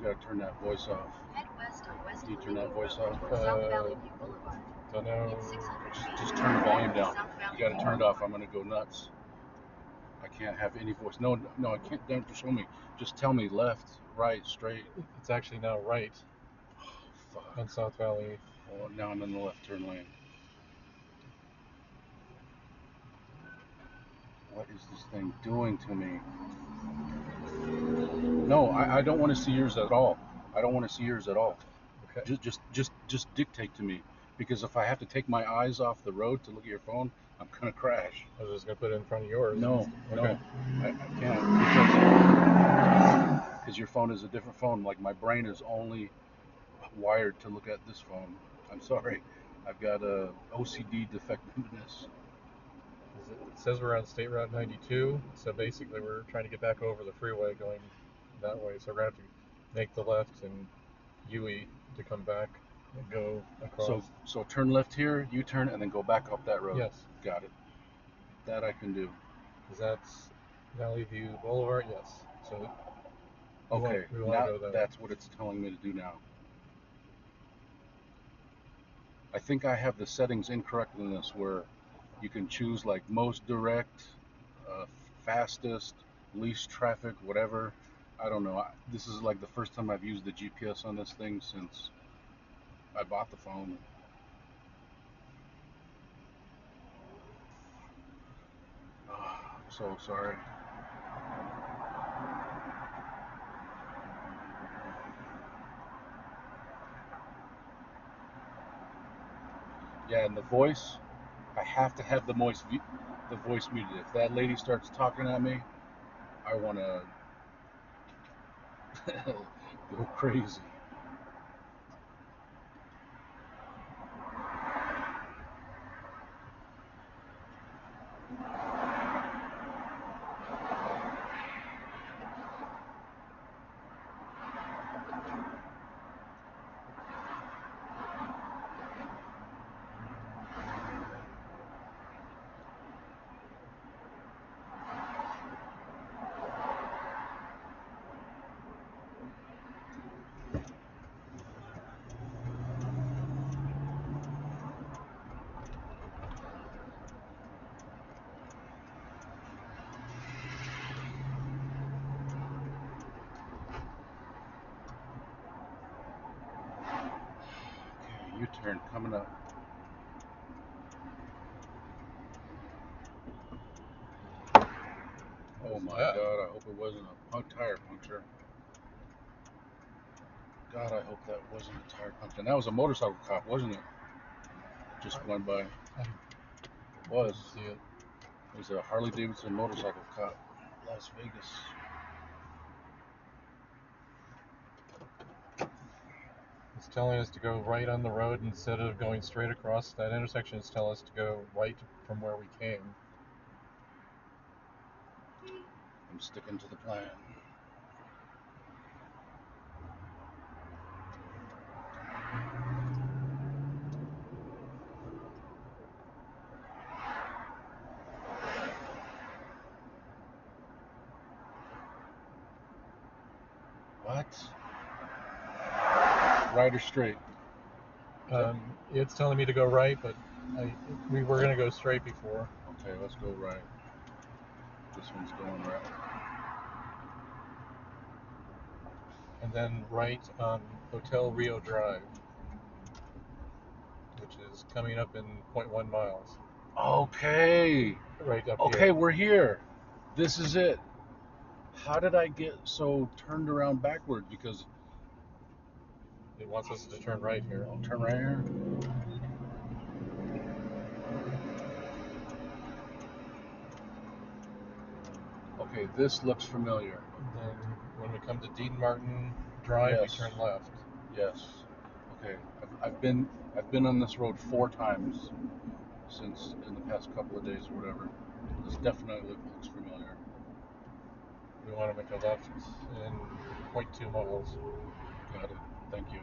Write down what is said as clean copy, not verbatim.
gotta turn that voice off. Head west on West Do you turn that voice off? South Valley View Boulevard. Don't know. Just turn the volume down. You gotta turn it off. I'm gonna go nuts. I can't have any voice. No, I can't. Don't show me. Just tell me left, right, straight. It's actually now right Fuck. on South Valley. Oh, now I'm in the left turn lane. What is this thing doing to me? No, I don't want to see yours at all. I don't want to see yours at all. Okay. Just dictate to me, because if I have to take my eyes off the road to look at your phone, I'm gonna crash. I was just gonna put it in front of yours. No, Okay. I can't, because your phone is a different phone. Like, my brain is only wired to look at this phone. I'm sorry, I've got a OCD defectiveness. It says we're on State Route 92, so basically we're trying to get back over the freeway going that way. So we're gonna have to make the left and UE to come back and go across. So turn left here, U-turn, and then go back up that road. Yes. Got it. That I can do. Because that's Valley View Boulevard. Yes. So. Okay. We want now to go there. that's what it's telling me to do now. I think I have the settings incorrect in this, where you can choose like most direct, fastest, least traffic, whatever. I don't know. This is like the first time I've used the GPS on this thing since I bought the phone. I'm so sorry. Yeah, and the voice, I have to have the voice muted. If that lady starts talking at me, I want to go crazy. Okay, U-turn coming up. Oh my God, I hope it wasn't a tire puncture. God, I hope that wasn't a tire puncture. And that was a motorcycle cop, wasn't it? Just went by. It was. See it. It was a Harley Davidson motorcycle cop, Las Vegas. It's telling us to go right on the road instead of going straight across that intersection. It's telling us to go right from where we came. I'm sticking to the plan. What? Right or straight? It's telling me to go right, but we were going to go straight before. Okay, let's go right. This one's going right. And then right on Hotel Rio Drive, which is coming up in 0.1 miles. Okay. Right up Okay, here. we're here. This is it. How did I get so turned around backward? Because it wants us to turn right here. I'll turn right here. Okay, this looks familiar. And then when we come to Dean Martin Drive, Yes. we turn left. Yes. Okay. I've been on this road 4 times since in the past couple of days or whatever. This definitely looks familiar. We want to make a left in 0.2 miles. Got it. Thank you.